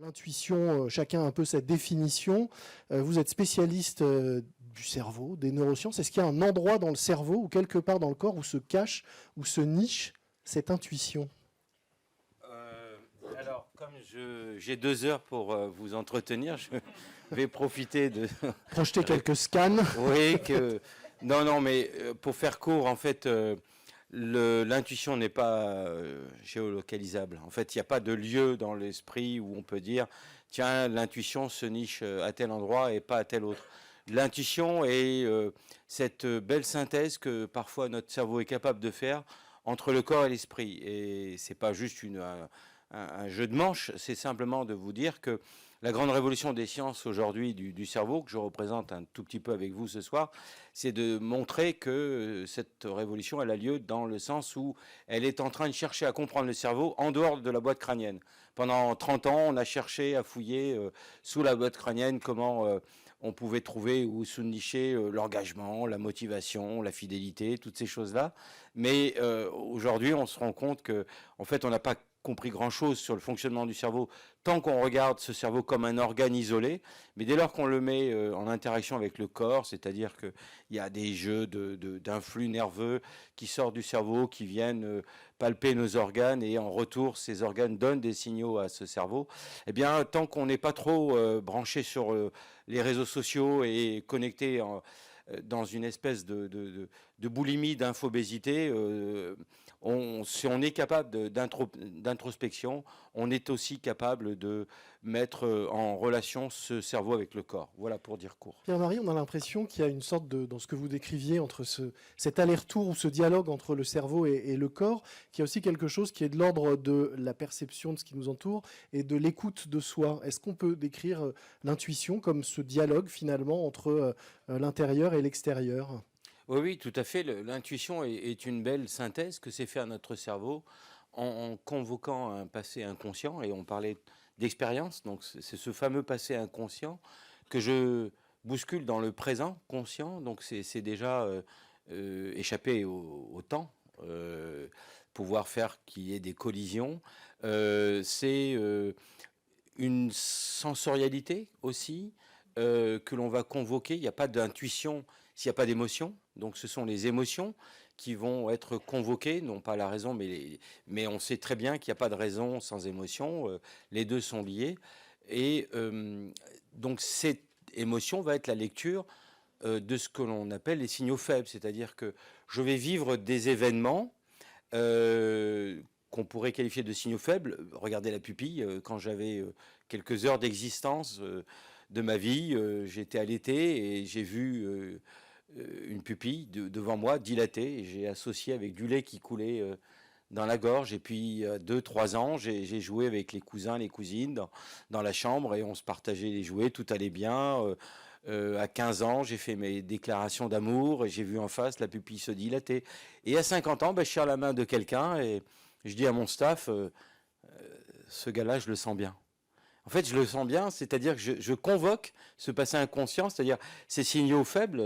l'intuition, chacun a un peu cette définition. Vous êtes spécialiste du cerveau, des neurosciences. Est-ce qu'il y a un endroit dans le cerveau ou quelque part dans le corps où se cache, où se niche cette intuition? Alors, comme j'ai 2 heures pour vous entretenir, je vais profiter de... Projeter quelques scans. Oui, non, mais pour faire court, en fait, l'intuition n'est pas géolocalisable. En fait, il n'y a pas de lieu dans l'esprit où on peut dire, tiens, l'intuition se niche à tel endroit et pas à tel autre. L'intuition est cette belle synthèse que parfois notre cerveau est capable de faire entre le corps et l'esprit. Et c'est pas juste un jeu de manche, c'est simplement de vous dire que la grande révolution des sciences aujourd'hui du cerveau, que je représente un tout petit peu avec vous ce soir, c'est de montrer que cette révolution, elle a lieu dans le sens où elle est en train de chercher à comprendre le cerveau en dehors de la boîte crânienne. Pendant 30 ans, on a cherché à fouiller sous la boîte crânienne comment on pouvait trouver ou sous-nicher l'engagement, la motivation, la fidélité, toutes ces choses-là. Mais aujourd'hui, on se rend compte que, en fait, on n'a pas compris grand-chose sur le fonctionnement du cerveau tant qu'on regarde ce cerveau comme un organe isolé, mais dès lors qu'on le met en interaction avec le corps, c'est-à-dire qu'il y a des jeux d'influx nerveux qui sortent du cerveau, qui viennent palper nos organes, et en retour, ces organes donnent des signaux à ce cerveau, eh bien, tant qu'on n'est pas trop branché sur les réseaux sociaux et connecté dans une espèce de boulimie, d'infobésité, si on est capable d'introspection, on est aussi capable de mettre en relation ce cerveau avec le corps. Voilà pour dire court. Pierre-Marie, on a l'impression qu'il y a une sorte dans ce que vous décriviez, entre cet aller-retour ou ce dialogue entre le cerveau et le corps, qu'il y a aussi quelque chose qui est de l'ordre de la perception de ce qui nous entoure et de l'écoute de soi. Est-ce qu'on peut décrire l'intuition comme ce dialogue finalement entre l'intérieur et l'extérieur ? Oui, tout à fait. L'intuition est une belle synthèse que s'est faire notre cerveau en convoquant un passé inconscient, et on parlait d'expérience, donc c'est ce fameux passé inconscient que je bouscule dans le présent conscient, donc c'est déjà échapper au temps, pouvoir faire qu'il y ait des collisions, c'est une sensorialité aussi que l'on va convoquer. Il n'y a pas d'intuition s'il n'y a pas d'émotion. Donc ce sont les émotions qui vont être convoquées, non pas la raison, mais on sait très bien qu'il n'y a pas de raison sans émotion. Les deux sont liés. Et donc cette émotion va être la lecture de ce que l'on appelle les signaux faibles. C'est-à-dire que je vais vivre des événements qu'on pourrait qualifier de signaux faibles. Regardez la pupille, quand j'avais quelques heures d'existence de ma vie, j'étais allaité et j'ai vu une pupille devant moi dilatée, et j'ai associé avec du lait qui coulait dans la gorge. Et puis 2-3 ans, j'ai joué avec les cousins, les cousines dans la chambre, et on se partageait les jouets, tout allait bien. À 15 ans, j'ai fait mes déclarations d'amour et j'ai vu en face la pupille se dilater. Et à 50 ans, je serre la main de quelqu'un et je dis à mon staff, ce gars-là, je le sens bien. En fait, je le sens bien, c'est-à-dire que je convoque ce passé inconscient, c'est-à-dire ces signaux faibles,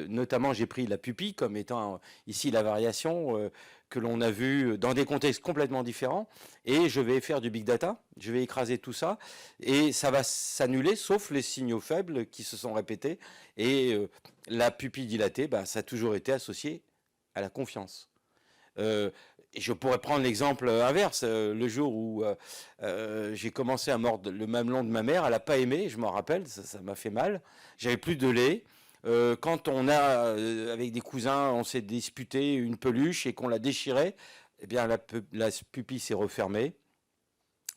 notamment j'ai pris la pupille comme étant ici la variation que l'on a vue dans des contextes complètement différents, et je vais faire du big data, je vais écraser tout ça, et ça va s'annuler, sauf les signaux faibles qui se sont répétés, et la pupille dilatée, ça a toujours été associé à la confiance. Et je pourrais prendre l'exemple inverse. Le jour où j'ai commencé à mordre le mamelon de ma mère, elle n'a pas aimé, je m'en rappelle, ça m'a fait mal. J'avais plus de lait. Quand on a, avec des cousins, on s'est disputé une peluche et qu'on l'a déchirée, eh bien la pupille s'est refermée.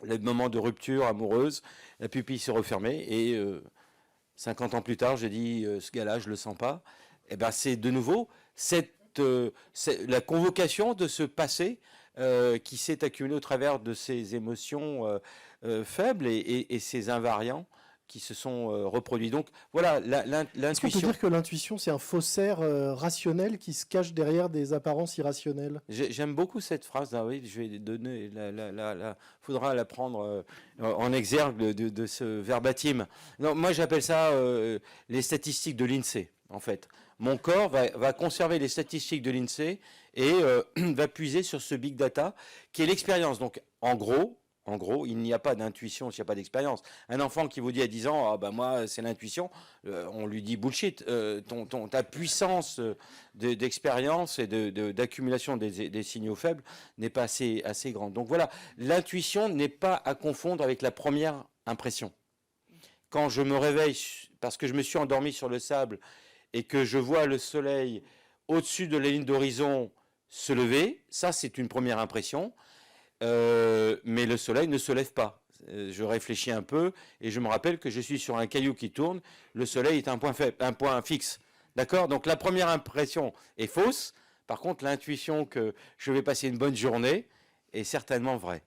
Le moment de rupture amoureuse, la pupille s'est refermée, et 50 ans plus tard, j'ai dit, ce gars-là, je le sens pas. Eh ben, c'est de nouveau la convocation de ce passé qui s'est accumulé au travers de ces émotions faibles et ces invariants qui se sont reproduits. Donc voilà, l'intuition. Est-ce qu'on peut dire que l'intuition, c'est un faussaire rationnel qui se cache derrière des apparences irrationnelles? J'aime beaucoup cette phrase. Ah oui, je vais donner. Faudra la prendre en exergue de ce verbatim. Non, moi j'appelle ça les statistiques de l'INSEE. En fait, mon corps va conserver les statistiques de l'INSEE et va puiser sur ce big data qui est l'expérience. Donc, en gros, En gros, il n'y a pas d'intuition s'il n'y a pas d'expérience. Un enfant qui vous dit à 10 ans, ah ben moi c'est l'intuition, on lui dit bullshit. Ta puissance d'expérience et d'accumulation des signaux faibles n'est pas assez grande. Donc voilà, l'intuition n'est pas à confondre avec la première impression. Quand je me réveille parce que je me suis endormi sur le sable et que je vois le soleil au-dessus de la ligne d'horizon se lever, ça c'est une première impression. Mais le soleil ne se lève pas. Je réfléchis un peu et je me rappelle que je suis sur un caillou qui tourne. Le soleil est un point faible, un point fixe. D'accord? Donc la première impression est fausse. Par contre, l'intuition que je vais passer une bonne journée est certainement vraie.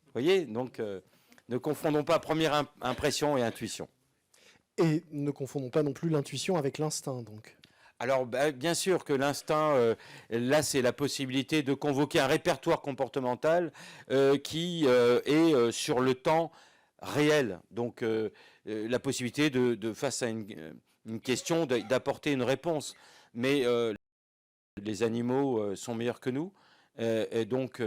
Vous voyez? Donc ne confondons pas première impression et intuition. Et ne confondons pas non plus l'intuition avec l'instinct, donc. Alors, bien sûr que l'instinct, là, c'est la possibilité de convoquer un répertoire comportemental qui est sur le temps réel. Donc, la possibilité face à une question, d'apporter une réponse. Mais les animaux sont meilleurs que nous. Et donc,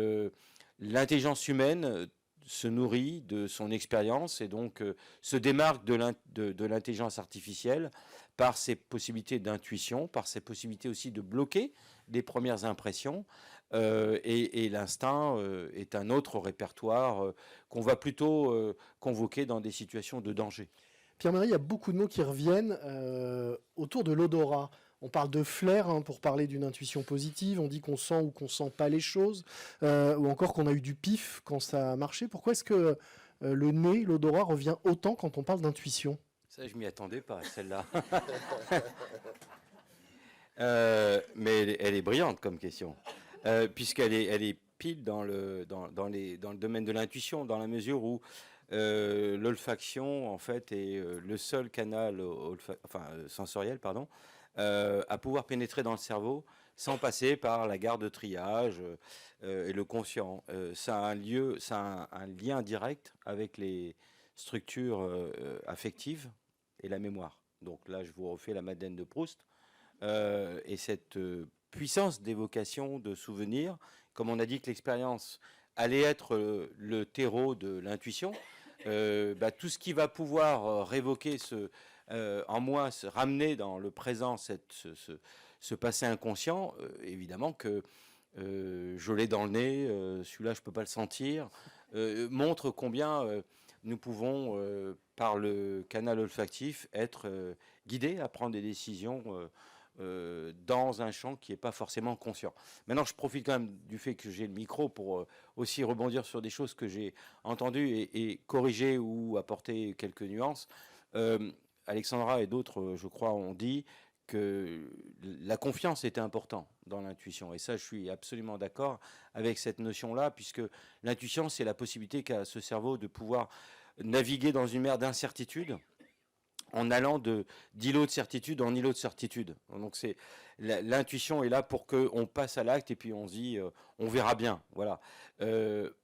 l'intelligence humaine se nourrit de son expérience et donc se démarque de l'intelligence artificielle par ses possibilités d'intuition, par ses possibilités aussi de bloquer les premières impressions. Et l'instinct est un autre répertoire qu'on va plutôt convoquer dans des situations de danger. Pierre-Marie, il y a beaucoup de mots qui reviennent autour de l'odorat. On parle de flair pour parler d'une intuition positive. On dit qu'on sent ou qu'on sent pas les choses, ou encore qu'on a eu du pif quand ça a marché. Pourquoi est-ce que le nez, l'odorat revient autant quand on parle d'intuition? Ça, je m'y attendais pas, celle-là. Mais elle est brillante comme question, puisqu'elle est pile dans le domaine de l'intuition, dans la mesure où l'olfaction, en fait, est le seul canal sensoriel, pardon, à pouvoir pénétrer dans le cerveau sans passer par la gare de triage et le conscient. Ça a un lien direct avec les structures affectives et la mémoire. Donc là, je vous refais la Madeleine de Proust. Et cette puissance d'évocation, de souvenirs, comme on a dit que l'expérience allait être le terreau de l'intuition, tout ce qui va pouvoir révoquer en moi, se ramener dans le présent ce passé inconscient, évidemment que je l'ai dans le nez, celui-là je ne peux pas le sentir, montre combien nous pouvons, par le canal olfactif, être guidés à prendre des décisions dans un champ qui n'est pas forcément conscient. Maintenant, je profite quand même du fait que j'ai le micro pour aussi rebondir sur des choses que j'ai entendues et corriger ou apporter quelques nuances. Alexandra et d'autres, je crois, ont dit que la confiance était importante dans l'intuition. Et ça, je suis absolument d'accord avec cette notion-là, puisque l'intuition, c'est la possibilité qu'a ce cerveau de pouvoir naviguer dans une mer d'incertitude en allant d'îlot de certitude en îlot de certitude. Donc l'intuition est là pour qu'on passe à l'acte et puis on se dit on verra bien. Voilà.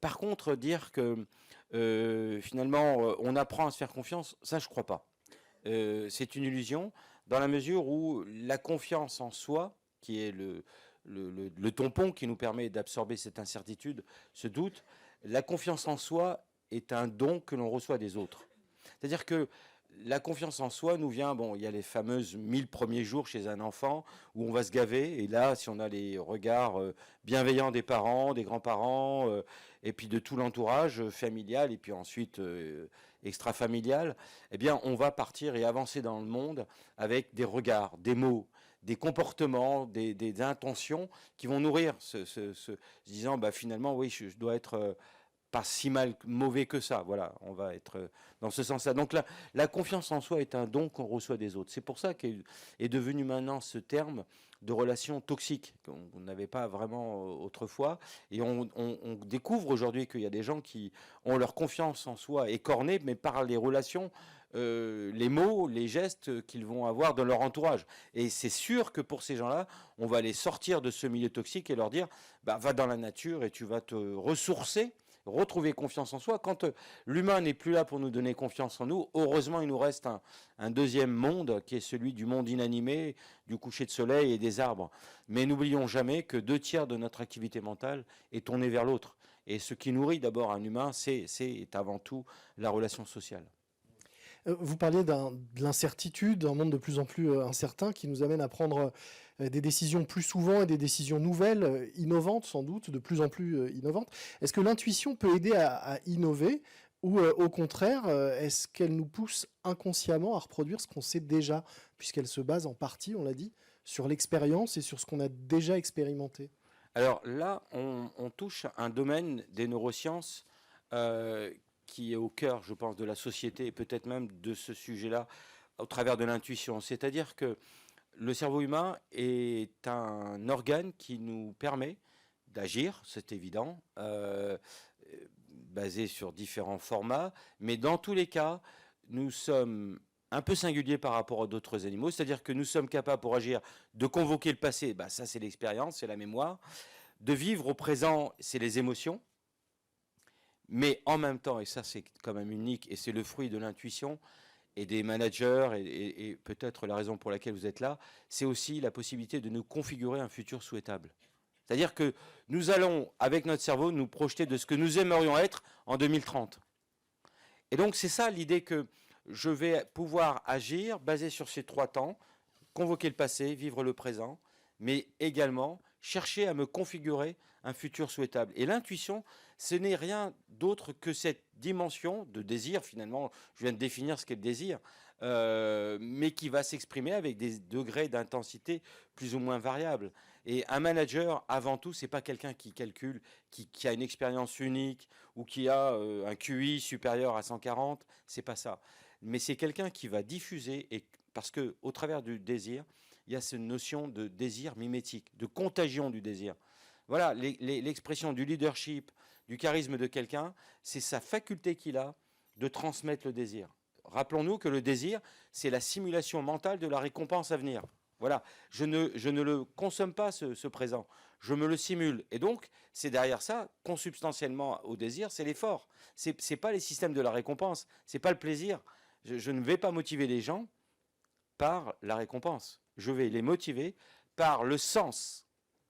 Par contre, dire que finalement on apprend à se faire confiance, ça je crois pas. C'est une illusion dans la mesure où la confiance en soi, qui est le tampon qui nous permet d'absorber cette incertitude, ce doute, la confiance en soi est un don que l'on reçoit des autres. C'est-à-dire que la confiance en soi nous vient, il y a les fameuses 1000 premiers jours chez un enfant où on va se gaver, et là, si on a les regards bienveillants des parents, des grands-parents, et puis de tout l'entourage familial, et puis ensuite extra-familial, eh bien, on va partir et avancer dans le monde avec des regards, des mots, des comportements, des intentions qui vont nourrir se disant, finalement, oui, je dois être pas si mauvais que ça. Voilà, on va être dans ce sens-là. Donc la confiance en soi est un don qu'on reçoit des autres. C'est pour ça qu'est devenu maintenant ce terme de relation toxique qu'on n'avait pas vraiment autrefois. Et on découvre aujourd'hui qu'il y a des gens qui ont leur confiance en soi écornée, mais par les relations, les mots, les gestes qu'ils vont avoir dans leur entourage. Et c'est sûr que pour ces gens-là, on va les sortir de ce milieu toxique et leur dire, va dans la nature et tu vas te ressourcer, retrouver confiance en soi. Quand l'humain n'est plus là pour nous donner confiance en nous, heureusement il nous reste un deuxième monde qui est celui du monde inanimé, du coucher de soleil et des arbres. Mais n'oublions jamais que 2 tiers de notre activité mentale est tournée vers l'autre. Et ce qui nourrit d'abord un humain, c'est avant tout la relation sociale. Vous parliez de l'incertitude, d'un monde de plus en plus incertain qui nous amène à prendre des décisions plus souvent et des décisions nouvelles, innovantes sans doute, de plus en plus innovantes. Est-ce que l'intuition peut aider à innover ou au contraire, est-ce qu'elle nous pousse inconsciemment à reproduire ce qu'on sait déjà, puisqu'elle se base en partie, on l'a dit, sur l'expérience et sur ce qu'on a déjà expérimenté? Alors là, on touche un domaine des neurosciences qui est au cœur, je pense, de la société et peut-être même de ce sujet-là au travers de l'intuition. C'est-à-dire que le cerveau humain est un organe qui nous permet d'agir, c'est évident, basé sur différents formats, mais dans tous les cas, nous sommes un peu singuliers par rapport à d'autres animaux, c'est-à-dire que nous sommes capables pour agir de convoquer le passé, bah, ça c'est l'expérience, c'est la mémoire, de vivre au présent, c'est les émotions, mais en même temps, et ça c'est quand même unique, et c'est le fruit de l'intuition et des managers, et peut-être la raison pour laquelle vous êtes là, c'est aussi la possibilité de nous configurer un futur souhaitable. C'est-à-dire que nous allons, avec notre cerveau, nous projeter de ce que nous aimerions être en 2030. Et donc c'est ça l'idée que je vais pouvoir agir basé sur ces 3 temps, convoquer le passé, vivre le présent, mais également chercher à me configurer un futur souhaitable. Et l'intuition, ce n'est rien d'autre que cette dimension de désir, finalement, je viens de définir ce qu'est le désir, mais qui va s'exprimer avec des degrés d'intensité plus ou moins variables. Et un manager, avant tout, c'est pas quelqu'un qui calcule, qui a une expérience unique ou qui a un QI supérieur à 140, c'est pas ça. Mais c'est quelqu'un qui va diffuser, et parce que au travers du désir, il y a cette notion de désir mimétique, de contagion du désir. Voilà, l'expression du leadership, du charisme de quelqu'un, c'est sa faculté qu'il a de transmettre le désir. Rappelons-nous que le désir, c'est la simulation mentale de la récompense à venir. Voilà, je ne le consomme pas, ce présent, je me le simule. Et donc, c'est derrière ça, consubstantiellement au désir, c'est l'effort. C'est pas les systèmes de la récompense, c'est pas le plaisir. Je ne vais pas motiver les gens par la récompense. Je vais les motiver par le sens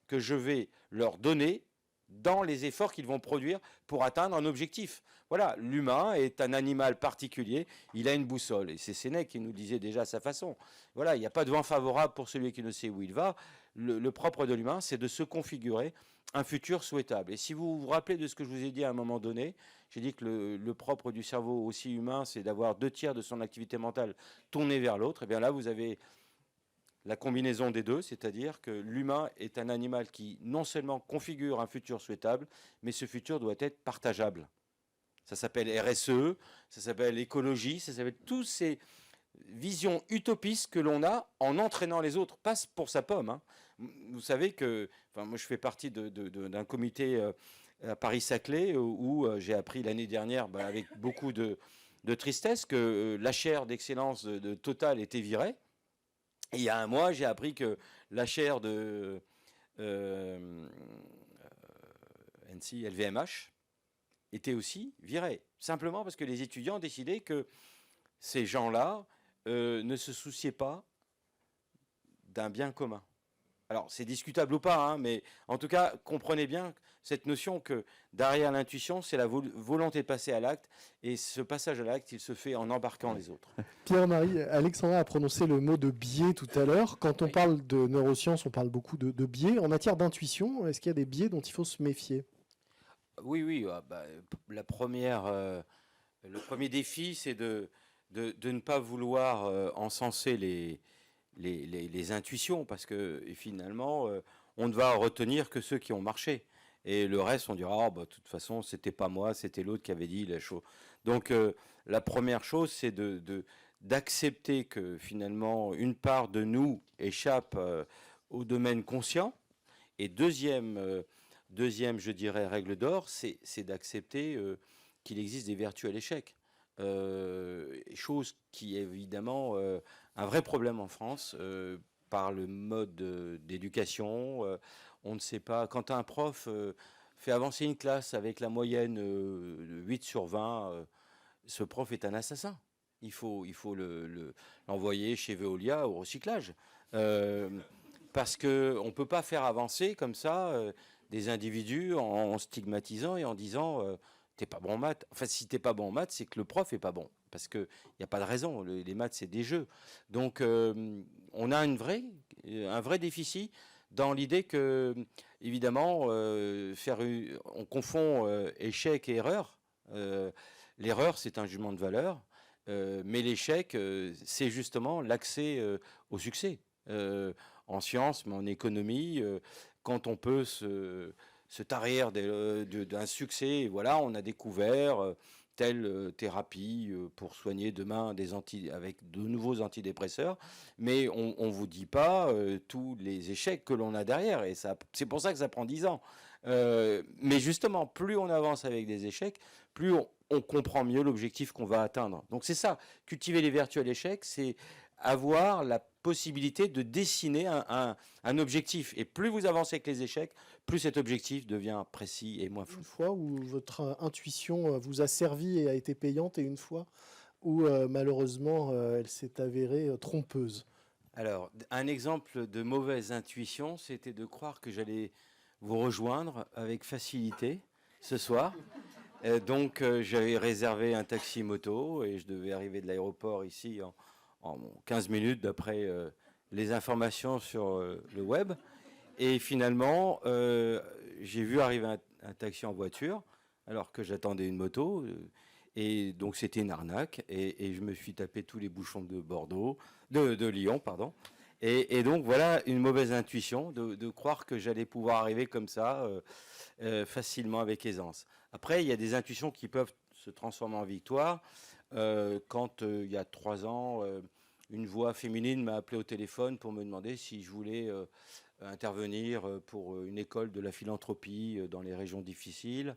que je vais leur donner dans les efforts qu'ils vont produire pour atteindre un objectif. Voilà, l'humain est un animal particulier, il a une boussole, et c'est Sénèque qui nous disait déjà à sa façon. Voilà, il n'y a pas de vent favorable pour celui qui ne sait où il va. Le propre de l'humain, c'est de se configurer un futur souhaitable. Et si vous vous rappelez de ce que je vous ai dit à un moment donné, j'ai dit que le propre du cerveau aussi humain, c'est d'avoir 2 tiers de son activité mentale tournée vers l'autre. Et bien là, vous avez la combinaison des deux, c'est-à-dire que l'humain est un animal qui non seulement configure un futur souhaitable, mais ce futur doit être partageable. Ça s'appelle RSE, ça s'appelle écologie, ça s'appelle tous ces visions utopistes que l'on a en entraînant les autres, pas pour sa pomme. Hein. Vous savez que, enfin, moi je fais partie d'un comité à Paris-Saclay où j'ai appris l'année dernière, avec beaucoup de tristesse, que la chaire d'excellence de Total était virée. Et il y a un mois, j'ai appris que la chaire de NC LVMH était aussi virée. Simplement parce que les étudiants ont décidé que ces gens-là ne se souciaient pas d'un bien commun. Alors, c'est discutable ou pas, hein, mais en tout cas, comprenez bien cette notion que derrière l'intuition, c'est la volonté de passer à l'acte, et ce passage à l'acte, il se fait en embarquant les autres. Pierre-Marie, Alexandra a prononcé le mot de biais tout à l'heure. Quand on parle de neurosciences, on parle beaucoup de biais. En matière d'intuition, est-ce qu'il y a des biais dont il faut se méfier? Oui, le premier défi, c'est de ne pas vouloir encenser les intuitions, parce que finalement, on ne va retenir que ceux qui ont marché. Et le reste, on dira, de toute façon, c'était pas moi, c'était l'autre qui avait dit la chose. Donc, la première chose, c'est d'accepter que finalement, une part de nous échappe au domaine conscient. Et deuxième, je dirais, règle d'or, c'est d'accepter qu'il existe des vertus à l'échec. Chose qui est évidemment un vrai problème en France par le mode d'éducation. On ne sait pas, quand un prof fait avancer une classe avec la moyenne 8 sur 20, ce prof est un assassin. Il faut l'envoyer chez Veolia au recyclage. Parce qu'on ne peut pas faire avancer comme ça des individus en stigmatisant et en disant t'es pas bon en maths. Enfin, si t'es pas bon en maths, c'est que le prof est pas bon. Parce qu'il n'y a pas de raison. Les maths, c'est des jeux. Donc, on a un vrai déficit dans l'idée que, évidemment, on confond échec et erreur. L'erreur, c'est un jugement de valeur. Mais l'échec, c'est justement l'accès au succès. En sciences, mais en économie, quand on peut se tarir d'un succès, voilà, on a découvert telle thérapie pour soigner demain avec de nouveaux antidépresseurs, mais on ne vous dit pas tous les échecs que l'on a derrière, et c'est pour ça que ça prend 10 ans. Mais justement, plus on avance avec des échecs, plus on comprend mieux l'objectif qu'on va atteindre. Donc c'est ça, cultiver les vertus à l'échec, c'est avoir la possibilité de dessiner un objectif. Et plus vous avancez avec les échecs, plus cet objectif devient précis et moins flou. Une fois où votre intuition vous a servi et a été payante, et une fois où malheureusement elle s'est avérée trompeuse. Alors, un exemple de mauvaise intuition, c'était de croire que j'allais vous rejoindre avec facilité ce soir. Donc, j'avais réservé un taxi moto et je devais arriver de l'aéroport ici en 15 minutes d'après les informations sur le web. Et finalement, j'ai vu arriver un taxi en voiture alors que j'attendais une moto. Et donc, c'était une arnaque. Et je me suis tapé tous les bouchons de Lyon, pardon. Et donc, voilà une mauvaise intuition de croire que j'allais pouvoir arriver comme ça facilement avec aisance. Après, il y a des intuitions qui peuvent se transformer en victoire. Quand il y a 3 ans, une voix féminine m'a appelé au téléphone pour me demander si je voulais intervenir pour une école de la philanthropie dans les régions difficiles.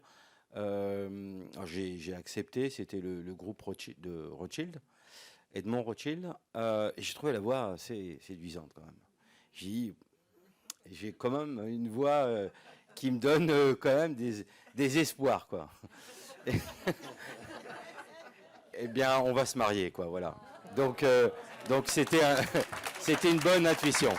J'ai accepté, c'était le groupe de Rothschild, Edmond Rothschild, et j'ai trouvé la voix assez séduisante quand même. J'ai quand même une voix qui me donne quand même des espoirs, quoi. Eh bien, on va se marier, quoi, voilà. Donc c'était une bonne intuition.